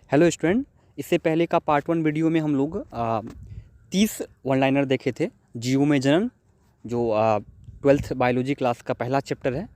Hello student, इससे पहले का पार्ट 1 वीडियो में हम लोग 30 वन लाइनर देखे थे जीव में जनन, जो 12th बायोलॉजी क्लास का पहला चैप्टर है।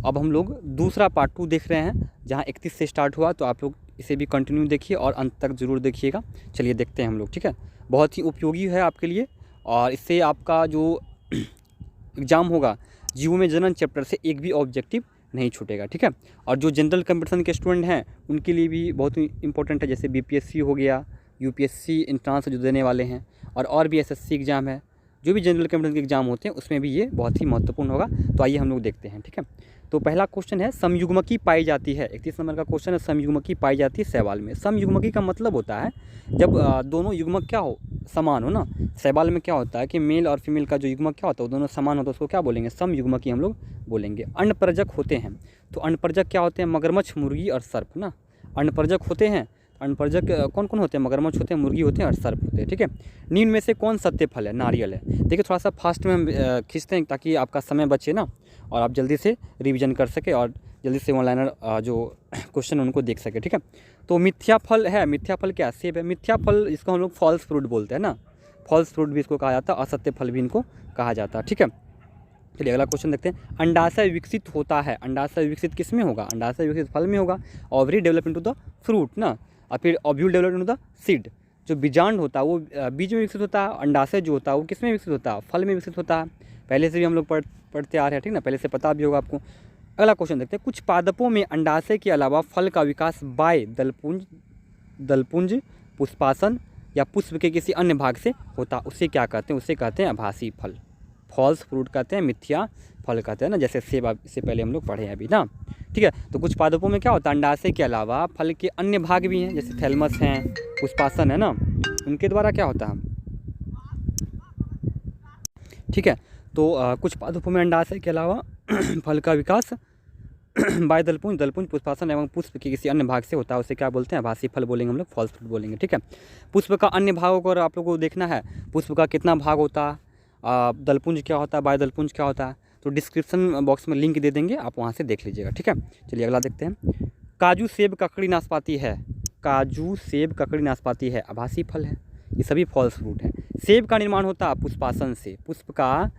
अब हम लोग दूसरा पार्ट 2 देख रहे हैं, जहां 31 से स्टार्ट हुआ। तो आप लोग इसे भी कंटिन्यू देखिए और अंत तक ज़रूर देखिएगा। चलिए देखते हैं हम लोग, ठीक है। बहुत ही उपयोगी है आपके लिए, और इससे आपका जो एग्ज़ाम होगा जीव में जनन चैप्टर से एक भी ऑब्जेक्टिव नहीं छूटेगा, ठीक है। और जो जनरल कंपटीशन के स्टूडेंट हैं उनके लिए भी बहुत ही इंपॉर्टेंट है, जैसे बीपीएससी हो गया, यूपीएससी एंट्रेंस जो देने वाले हैं, और भी एसएससी एग्ज़ाम है। जो भी जनरल कंपटीशन के एग्ज़ाम होते हैं उसमें भी ये बहुत ही महत्वपूर्ण होगा। तो आइए हम लोग देखते हैं, ठीक है। तो पहला क्वेश्चन है, समयुग्मकी पाई जाती है। 31 नंबर का क्वेश्चन है, समयुग्मकी पाई जाती है शैवाल में। समयुग्मकी का मतलब होता है जब दोनों युग्मक क्या हो, समान हो ना। शैवाल में क्या होता है कि मेल और फीमेल का जो युग्मक क्या होता है वो दोनों समान होता है, उसको क्या बोलेंगे, समयुग्मकी हम लोग बोलेंगे। अन्नपरजक होते हैं, तो अन्नपरजक क्या होते हैं, मगरमच्छ, मुर्गी और सर्प ना। अन्नपरजक होते हैं, अन्नपरजक कौन कौन होते हैं, मगरमच्छ होते हैं, मुर्गी होते हैं और सर्प होते हैं, ठीक है। निम्न में से कौन सत्य फल है, नारियल है। देखिए थोड़ा सा फास्ट में हम खींचते हैं ताकि आपका समय बचे ना, और आप जल्दी से रिवीजन कर सके और जल्दी से वन लाइनर जो क्वेश्चन उनको देख सके, ठीक है। तो मिथ्या फल है, मिथ्या फल क्या, सेब है। मिथ्या फल इसको हम लोग फॉल्स फ्रूट बोलते हैं ना, फॉल्स फ्रूट भी इसको कहा जाता है, असत्य फल भी इनको कहा जाता है, ठीक है। चलिए अगला क्वेश्चन देखते हैं। अंडाशय विकसित होता है, अंडाशय विकसित किस में होगा, अंडाशय विकसित फल में होगा। Ovary develop into the fruit ना, और फिर ovule develop into the seed. जो बीजांड होता है वो बीज में विकसित होता है, अंडाशय जो होता है वो किस में विकसित होता है, फल में विकसित होता है। पहले से भी हम लोग पढ़ते आ रहे हैं, ठीक ना, पहले से पता भी होगा आपको। अगला क्वेश्चन देखते हैं। कुछ पादपों में अंडाशय के अलावा फल का विकास बाय दलपुंज, पुष्पासन या पुष्प के किसी अन्य भाग से होता, उसे क्या कहते हैं, उसे कहते हैं आभासी फल। फॉल्स फ्रूट कहते हैं, मिथ्या फल कहते हैं ना, जैसे सेब इससे पहले हम लोग पढ़े हैं अभी ना, ठीक है। तो कुछ पादपों में क्या होता है, अंडाशय के अलावा फल के अन्य भाग भी हैं, जैसे थैलमस हैं, पुष्पासन है ना, उनके द्वारा क्या होता है, ठीक है। तो कुछ पादपों में अंडाशय के अलावा फल का विकास बाय दलपुंज, पुष्पासन एवं पुष्प के किसी अन्य भाग से होता है, उसे क्या बोलते हैं, आभासी फल बोलेंगे हम लोग, फॉल्स फ्रूट बोलेंगे, ठीक है। पुष्प का अन्य भागों को अगर आप लोगों को देखना है, पुष्प का कितना भाग होता है, दलपुंज क्या होता है, बाय दलपुंज क्या होता है, तो डिस्क्रिप्शन बॉक्स में लिंक दे देंगे, आप वहाँ से देख लीजिएगा, ठीक है। चलिए अगला देखते हैं। काजू, सेब, ककड़ी, नाशपाती है। काजू, सेब, ककड़ी, नाशपाती है, आभासी फल है, ये सभी फॉल्स फ्रूट हैं। सेब का निर्माण होता है पुष्पासन से, पुष्प का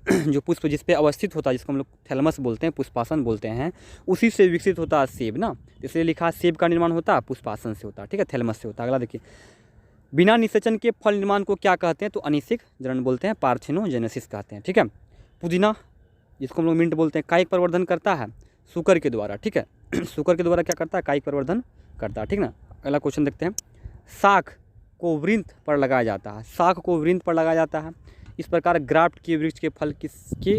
जो पुष्प जिस पे अवस्थित होता है, जिसको हम लोग थैलमस बोलते हैं, पुष्पासन बोलते हैं, उसी से विकसित होता है सेब ना, इसलिए लिखा है सेब का निर्माण होता है पुष्पासन से होता है, ठीक है, थैलमस से होता है। अगला देखिए। बिना निषेचन के फल निर्माण को क्या कहते हैं, तो अनिषेक जनन बोलते हैं, पार्थेनोजेनेसिस कहते हैं, ठीक है। पुदीना, जिसको हम लोग मिंट बोलते हैं, कायिक प्रवर्धन करता है शुकर के द्वारा, ठीक है। शुकर के द्वारा क्या करता है, कायिक प्रवर्धन करता है, ठीक ना। अगला क्वेश्चन देखते हैं। शाख को वृंत पर लगाया जाता है, शाख को वृंत पर लगाया जाता है। इस प्रकार ग्राफ्ट के वृक्ष के फल किसके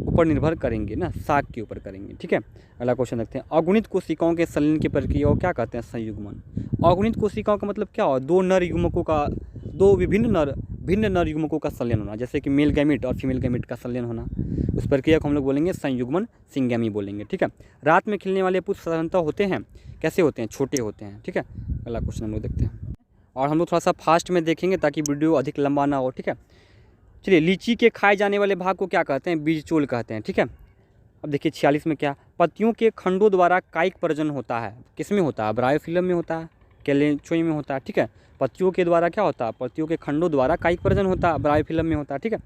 ऊपर निर्भर करेंगे ना, शाख के ऊपर करेंगे, ठीक है। अगला क्वेश्चन देखते हैं। अगुणित कोशिकाओं के संलयन की प्रक्रिया को क्या कहते हैं, संयुग्मन। अगुणित कोशिकाओं का मतलब क्या हो, दो नर युग्मकों का, दो भिन्न नर युग्मकों का संलयन होना, जैसे कि मेल गैमिट और फीमेल गैमिट का संलयन होना, उस प्रक्रिया को हम लोग बोलेंगे संयुग्मन, सिंगैमी बोलेंगे, ठीक है। रात में खिलने वाले पुष्प साधारणतः होते हैं, कैसे होते हैं, छोटे होते हैं, ठीक है। अगला क्वेश्चन हम लोग देखते हैं, और हम लोग थोड़ा सा फास्ट में देखेंगे ताकि वीडियो अधिक लंबा ना हो, ठीक है। चलिए, लीची के खाए जाने वाले भाग को क्या कहते हैं, बीजचोल कहते हैं, ठीक है। अब देखिए 46 में क्या, पत्तियों के खंडों द्वारा कायिक प्रजनन होता है, किस में होता है, ब्रायोफिलम में होता है, कैलेचोई में होता है, ठीक है। पत्तियों के द्वारा क्या होता है, पत्तियों के खंडों द्वारा कायिक प्रजनन होता है, ब्रायोफिलम में होता है, ठीक है।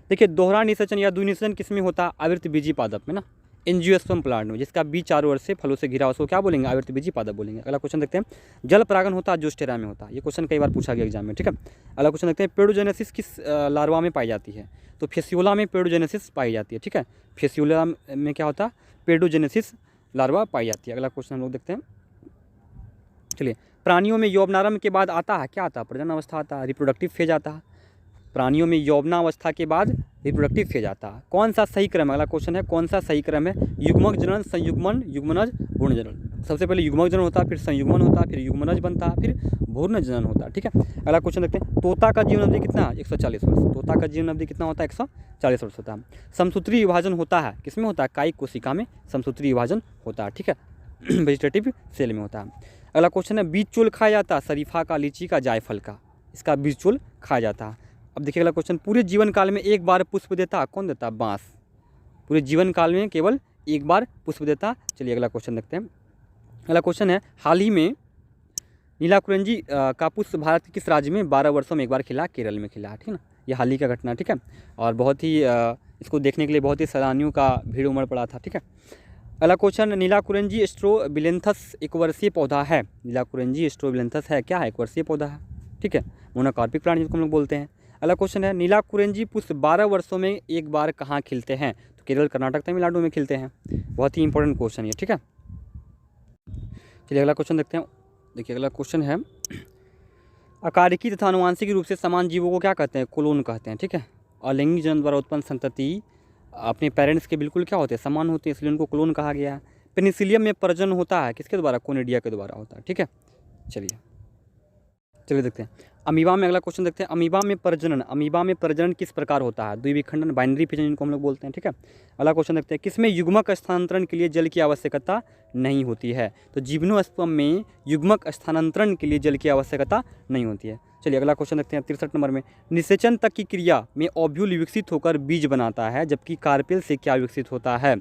देखिए दोहरा निषेचन या द्विनिषेचन किस में होता है, आवृतबीजी पादप में ना, एंजियोस्पर्म प्लांट में, जिसका बीज चारों ओर से फलों से घिरा, उसको क्या बोलेंगे, आवृतबीजी पादप बोलेंगे। अगला क्वेश्चन देखते हैं। जल परागन होता है जोस्टेरा में होता है, ये क्वेश्चन कई बार पूछा गया एग्जाम में, ठीक है। अगला क्वेश्चन देखते हैं। पेडोजेनेसिस किस लार्वा में पाई जाती है, तो फेसियोला में पेडोजेनेसिस पाई जाती है, ठीक है। फेसियोला में क्या होता है, पेडोजेनेसिस लार्वा पाई जाती है। अगला क्वेश्चन हम लोग देखते हैं। चलिए, प्राणियों में यौवनारंभ के बाद आता है, क्या आता है, प्रजनन अवस्था आता है, रिप्रोडक्टिव फेज आता है। प्राणियों में यौवनावस्था के बाद रिप्रोडक्टिव फेज आता है। कौन सा सही क्रम है, अगला क्वेश्चन है, कौन सा सही क्रम है, युग्मक जनन, संयुग्मन, युग्मनज, भ्रूण जनन। सबसे पहले युग्मक जनन होता है, फिर संयुग्मन होता है, फिर युग्मनज बनता है, फिर भ्रूण जनन होता है, ठीक है। अगला क्वेश्चन देखते हैं। तोता का जीवन अवधि कितना, 140 वर्ष। तोता का जीवन अवधि कितना होता है, 140 वर्ष होता है। समसूत्री विभाजन होता है, किसमें होता है, कायिक कोशिका में समसूत्री विभाजन होता है, ठीक है। वेजिटेटिव सेल में होता है। अगला क्वेश्चन है। बीज चोल खाया जाता है, शरीफा का, लीची का, जायफल का, इसका बीज चोल खाया जाता है। अब देखिए अगला क्वेश्चन। पूरे जीवन काल में एक बार पुष्प देता, कौन देता, बांस। पूरे जीवन काल में केवल एक बार पुष्प देता। चलिए अगला क्वेश्चन देखते हैं। अगला क्वेश्चन है। हाल ही में नीलाकुरेंजी का पुष्प भारत के किस राज्य में 12 वर्षों में एक बार खिला? केरल में खिला, ठीक है ना। ये हाल ही का घटना, ठीक है। और बहुत ही इसको देखने के लिए बहुत ही सैलानियों का भीड़ उमड़ पड़ा था, ठीक है। अगला क्वेश्चन, नीलाकुरेंजी स्ट्रोबिलेंथस एक वर्षीय पौधा है। नीलाकुरेंजी स्ट्रोबिलेंथस है क्या है? एक वर्षीय पौधा है, ठीक है। मोनोकार्पिक प्लांट जिसको हम लोग बोलते हैं। अगला क्वेश्चन है, नीलाकुरेंजी पुष्प 12 वर्षों में एक बार कहाँ खिलते हैं? तो केरल, कर्नाटक, तमिलनाडु में खिलते हैं। बहुत ही इंपॉर्टेंट क्वेश्चन है, ठीक है। चलिए अगला क्वेश्चन देखते हैं। देखिए अगला क्वेश्चन है, अकारिकी तथा आनुवांशिक रूप से समान जीवों को क्या कहते हैं? क्लोन कहते हैं, ठीक है। और लैंगिक जन्म द्वारा उत्पन्न संतति अपने पेरेंट्स के बिल्कुल क्या होते हैं? समान होते हैं, इसलिए उनको क्लोन कहा गया है। पेनिसिलियम में प्रजनन होता है किसके द्वारा? कोनिडिया के द्वारा होता है, ठीक है। चलिए देखते हैं अमीबा में। अगला क्वेश्चन देखते हैं, अमीबा में प्रजनन किस प्रकार होता है? द्विविखंडन, बाइनरी फिजन इनको हम लोग बोलते हैं, ठीक है। अगला क्वेश्चन देखते हैं, किसमें युग्मक स्थानांतरण के लिए जल की आवश्यकता नहीं होती है? तो जिम्नोस्पर्म में युग्मक स्थानांतरण के लिए जल की आवश्यकता नहीं होती है। चलिए अगला क्वेश्चन देखते हैं 63 नंबर में, निषेचन तक की क्रिया में ओव्यूल विकसित होकर बीज बनाता है, जबकि कार्पेल से क्या विकसित होता है?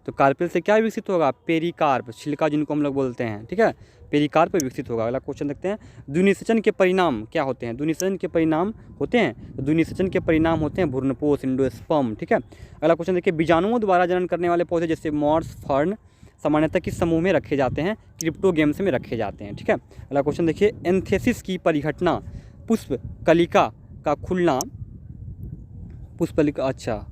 तो कार्पेल से क्या विकसित होगा? पेरिकार्प, छिलका जिनको हम लोग बोलते हैं, ठीक है। पेरिकार्प विकसित होगा। अगला क्वेश्चन देखते हैं, द्विनिषेचन के परिणाम क्या होते हैं? द्विनिषेचन के परिणाम होते हैं, तो द्विनिषेचन के परिणाम होते हैं भ्रूणपोष, एंडोस्पर्म, ठीक है। अगला क्वेश्चन देखिए, बीजाणुओं द्वारा जनन करने वाले पौधे जैसे मॉर्स, फर्न सामान्यतः किस समूह में रखे जाते हैं? क्रिप्टोगेम्स में रखे जाते हैं, ठीक है। अगला क्वेश्चन देखिए, एंथेसिस की परिघटना पुष्प कलिका का खुलना, पुष्प कलिका, अच्छा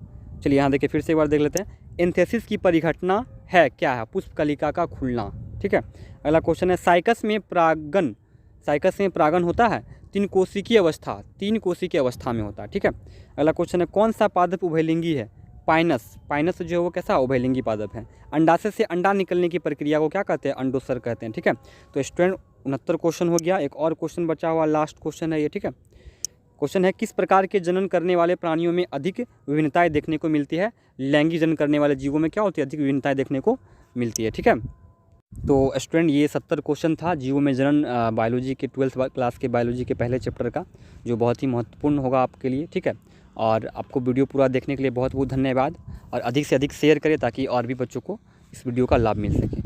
चलिए यहाँ देखिए फिर से एक बार देख लेते हैं। एंथेसिस की परिघटना है क्या है? पुष्प कलिका का खुलना, ठीक है। अगला क्वेश्चन है, साइकस में परागन होता है? तीन कोशिकीय अवस्था में होता है, ठीक है। अगला क्वेश्चन है, कौन सा पादप उभयलिंगी है? पाइनस जो है वो कैसा उभयलिंगी पादप है। अंडाशय से अंडा निकलने की प्रक्रिया को क्या कहते हैं? अंडोत्सर्ग कहते हैं, ठीक है। तो स्टूडेंट 69 क्वेश्चन हो गया। एक और क्वेश्चन बचा हुआ, लास्ट क्वेश्चन है ये, ठीक है। क्वेश्चन है, किस प्रकार के जनन करने वाले प्राणियों में अधिक विभिन्नताएं देखने को मिलती है? लैंगिक जनन करने वाले जीवों में क्या होती है? अधिक विभिन्नताएं देखने को मिलती है, ठीक है। तो स्टूडेंट ये 70 क्वेश्चन था जीवों में जनन, बायोलॉजी के 12th क्लास के बायोलॉजी के पहले चैप्टर का, जो बहुत ही महत्वपूर्ण होगा आपके लिए, ठीक है। और आपको वीडियो पूरा देखने के लिए बहुत बहुत धन्यवाद, और अधिक से अधिक शेयर करें ताकि और भी बच्चों को इस वीडियो का लाभ मिल सके।